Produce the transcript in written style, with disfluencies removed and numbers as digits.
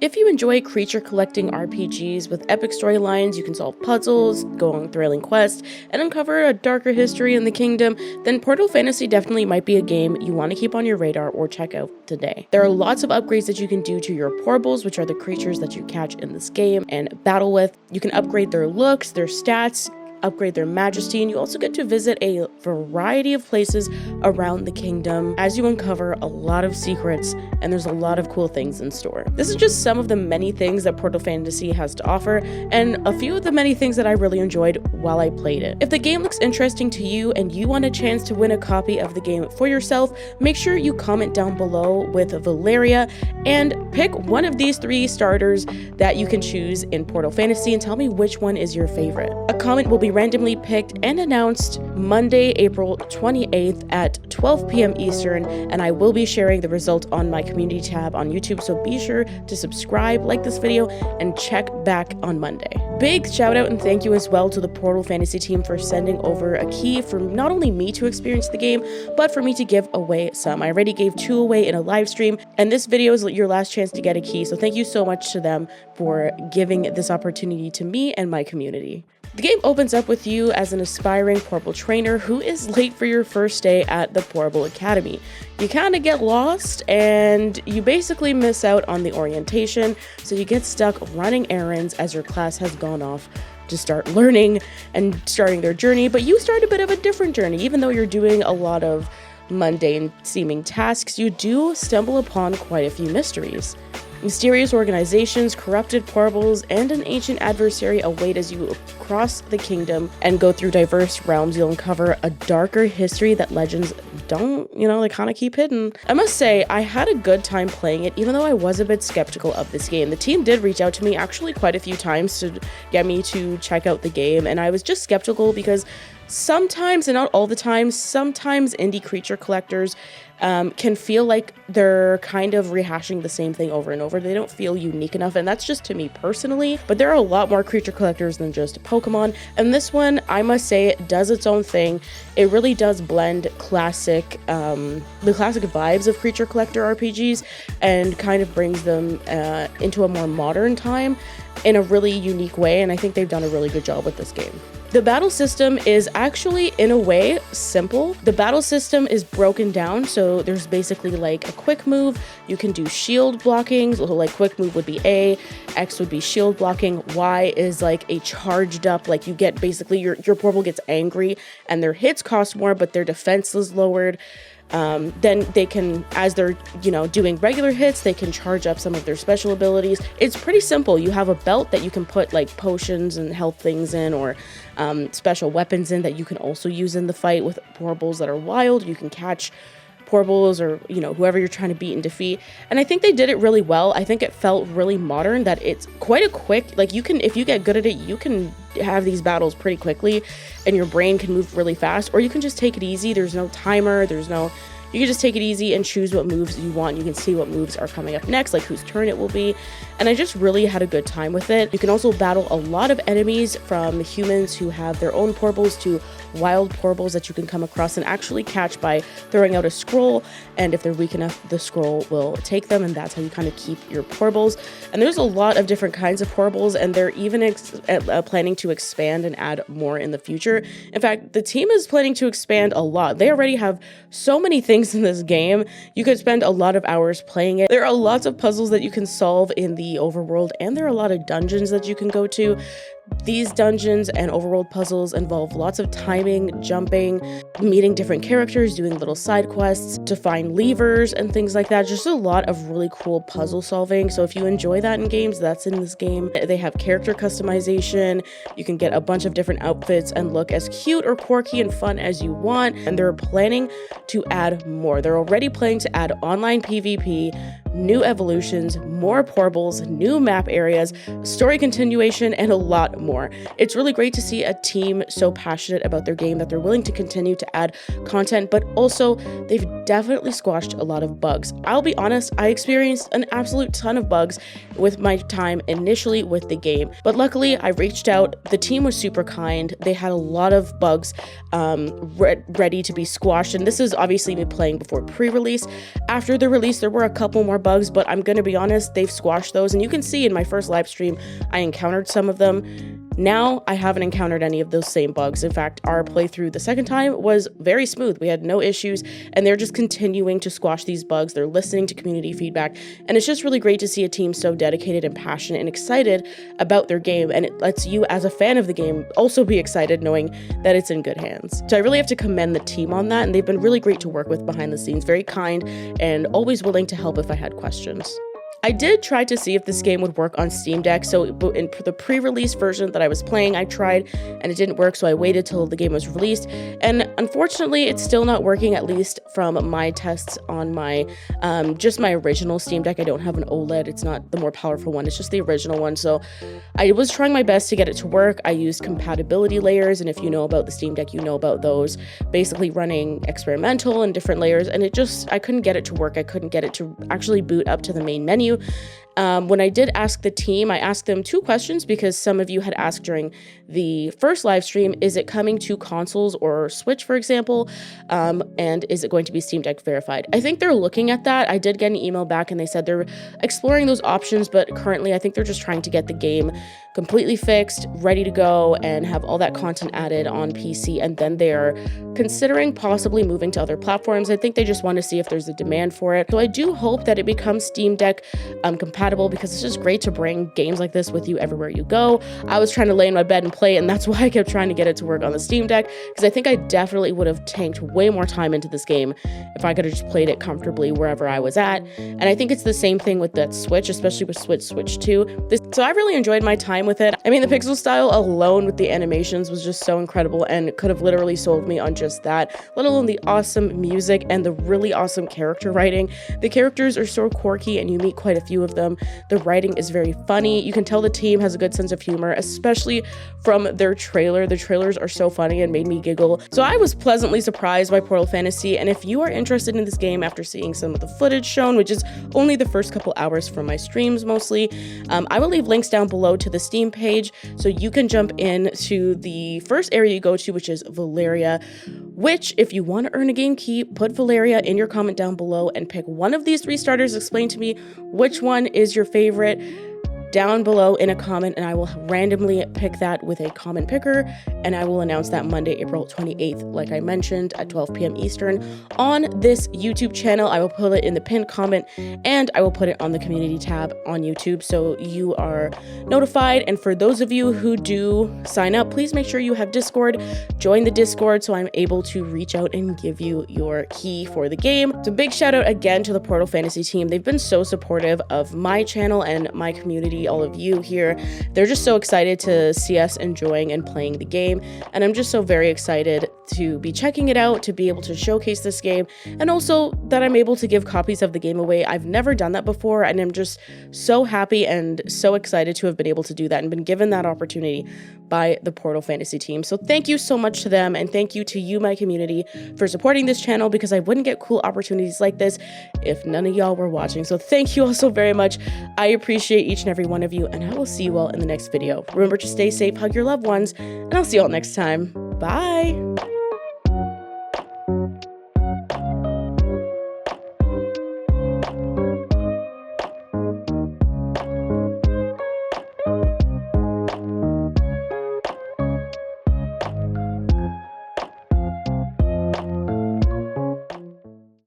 If you enjoy creature collecting RPGs with epic storylines, you can solve puzzles, go on thrilling quests, and uncover a darker history in the kingdom, then Portal Fantasy definitely might be a game you want to keep on your radar or check out today. There are lots of upgrades that you can do to your Porbals, which are the creatures that you catch in this game and battle with. You can upgrade their looks, their stats, upgrade their majesty, and you also get to visit a variety of places around the kingdom as you uncover a lot of secrets, and there's a lot of cool things in store. This is just some of the many things that Portal Fantasy has to offer, and a few of the many things that I really enjoyed while I played it. If the game looks interesting to you and you want a chance to win a copy of the game for yourself, make sure you comment down below with Valeria and pick one of these 3 starters that you can choose in Portal Fantasy and tell me which one is your favorite. A comment will be randomly picked and announced Monday, April 28th at 12 p.m. Eastern, and I will be sharing the result on my community tab on YouTube, so be sure to subscribe, like this video, and check back on Monday. Big shout out and thank you as well to the Portal Fantasy team for sending over a key for not only me to experience the game, but for me to give away some. I already gave 2 away in a live stream, and this video is your last chance to get a key, so thank you so much to them for giving this opportunity to me and my community. The game opens up with you as an aspiring Porbal trainer who is late for your first day at the Porbal Academy. You kind of get lost and you basically miss out on the orientation, so you get stuck running errands as your class has gone off to start learning and starting their journey, but you start a bit of a different journey. Even though you're doing a lot of mundane seeming tasks, you do stumble upon quite a few mysteries. Mysterious organizations, corrupted Porbals, and an ancient adversary await as you cross the kingdom and go through diverse realms. You'll uncover a darker history that legends don't, they kind of keep hidden. I must say, I had a good time playing it, even though I was a bit skeptical of this game. The team did reach out to me actually quite a few times to get me to check out the game, and I was just skeptical because sometimes, and not all the time, sometimes indie creature collectors can feel like they're kind of rehashing the same thing over and over. They don't feel unique enough, and that's just to me personally, but there are a lot more creature collectors than just Pokemon, and this one, I must say, does its own thing. It really does blend the classic vibes of creature collector RPGs and kind of brings them into a more modern time in a really unique way, and I think they've done a really good job with this game. The battle system is actually, in a way, simple. The battle system is broken down, so there's basically like a quick move. You can do shield blocking, so like quick move would be A, X would be shield blocking, Y is like a charged up, like you get basically your Porbal gets angry and their hits cost more, but their defense is lowered. Then they can, as they're, doing regular hits, they can charge up some of their special abilities. It's pretty simple. You have a belt that you can put like potions and health things in, or special weapons in that you can also use in the fight with Porbals that are wild. You can catch Porbals or, whoever you're trying to beat and defeat. And I think they did it really well. I think it felt really modern, that it's quite a quick, like if you get good at it, you can have these battles pretty quickly and your brain can move really fast, or you can just take it easy. There's no timer, you can just take it easy and choose what moves you want. You can see what moves are coming up next, like whose turn it will be. And I just really had a good time with it. You can also battle a lot of enemies, from humans who have their own Porbals to wild Porbals that you can come across and actually catch by throwing out a scroll. And if they're weak enough, the scroll will take them, and that's how you kind of keep your Porbals. And there's a lot of different kinds of Porbals, and they're even planning to expand and add more in the future. In fact, the team is planning to expand a lot. They already have so many things in this game. You could spend a lot of hours playing it. There are lots of puzzles that you can solve in the overworld, and there are a lot of dungeons that you can go to. These dungeons and overworld puzzles involve lots of timing, jumping, meeting different characters, doing little side quests to find levers and things like that. Just a lot of really cool puzzle solving. So if you enjoy that in games, that's in this game. They have character customization. You can get a bunch of different outfits and look as cute or quirky and fun as you want. And they're planning to add more. They're already planning to add online PvP, new evolutions, more Porbals, new map areas, story continuation, and a lot more. It's really great to see a team so passionate about their game that they're willing to continue to add content, but also they've definitely squashed a lot of bugs. I'll be honest, I experienced an absolute ton of bugs with my time initially with the game, but luckily I reached out. The team was super kind. They had a lot of bugs ready to be squashed, and this is obviously me playing before pre-release. After the release, there were a couple more more bugs, but I'm gonna be honest, they've squashed those, and you can see in my first live stream, I encountered some of them. Now, I haven't encountered any of those same bugs. In fact, our playthrough the second time was very smooth. We had no issues, and they're just continuing to squash these bugs. They're listening to community feedback, and it's just really great to see a team so dedicated and passionate and excited about their game, and it lets you, as a fan of the game, also be excited knowing that it's in good hands. So I really have to commend the team on that, and they've been really great to work with behind the scenes, very kind, and always willing to help if I had questions. I did try to see if this game would work on Steam Deck, so in the pre-release version that I was playing, I tried and it didn't work, so I waited till the game was released, and unfortunately it's still not working, at least from my tests on my just my original Steam Deck. I don't have an OLED, it's not the more powerful one, it's just the original one. So I was trying my best to get it to work. I used compatibility layers, and if you know about the Steam Deck, you know about those, basically running experimental and different layers, and I couldn't get it to work. I couldn't get it to actually boot up to the main menu. When I did ask the team, I asked them 2 questions because some of you had asked during the first live stream, is it coming to consoles or Switch, for example, and is it going to be Steam Deck verified? I think they're looking at that. I did get an email back and they said they're exploring those options, but currently I think they're just trying to get the game completely fixed, ready to go, and have all that content added on PC, and then they're considering possibly moving to other platforms. I think they just want to see if there's a demand for it. So I do hope that it becomes Steam Deck compatible, because it's just great to bring games like this with you everywhere you go. I was trying to lay in my bed and play, and that's why I kept trying to get it to work on the Steam Deck, because I think I definitely would have tanked way more time into this game if I could have just played it comfortably wherever I was at. And I think it's the same thing with that Switch, especially with Switch 2. So I really enjoyed my time with it. I mean, the pixel style alone with the animations was just so incredible, and could have literally sold me on just that, let alone the awesome music and the really awesome character writing. The characters are so quirky, and you meet quite a few of them. The writing is very funny. You can tell the team has a good sense of humor, especially from their trailer. The trailers are so funny and made me giggle. So I was pleasantly surprised by Portal Fantasy, and if you are interested in this game after seeing some of the footage shown, which is only the first couple hours from my streams mostly, I will leave links down below to the Steam page, so you can jump in to the first area you go to, which is Valeria, which, if you want to earn a game key, put Valeria in your comment down below and pick one of these 3 starters. Explain to me which one is your favorite down below in a comment, and I will randomly pick that with a comment picker, and I will announce that Monday, April 28th, like I mentioned, at 12 p.m. Eastern on this YouTube channel. I will put it in the pinned comment, and I will put it on the community tab on YouTube, so you are notified. And for those of you who do sign up, please make sure you have Discord. Join the Discord so I'm able to reach out and give you your key for the game. So big shout out again to the Portal Fantasy team. They've been so supportive of my channel and my community, all of you here. They're just so excited to see us enjoying and playing the game, and I'm just so very excited to be checking it out, to be able to showcase this game, and also that I'm able to give copies of the game away. I've never done that before, and I'm just so happy and so excited to have been able to do that and been given that opportunity by the Portal Fantasy team. So thank you so much to them, and thank you to you, my community, for supporting this channel, because I wouldn't get cool opportunities like this if none of y'all were watching. So thank you all so very much. I appreciate each and every one of you, and I will see you all in the next video. Remember to stay safe, hug your loved ones, and I'll see you all next time. Bye!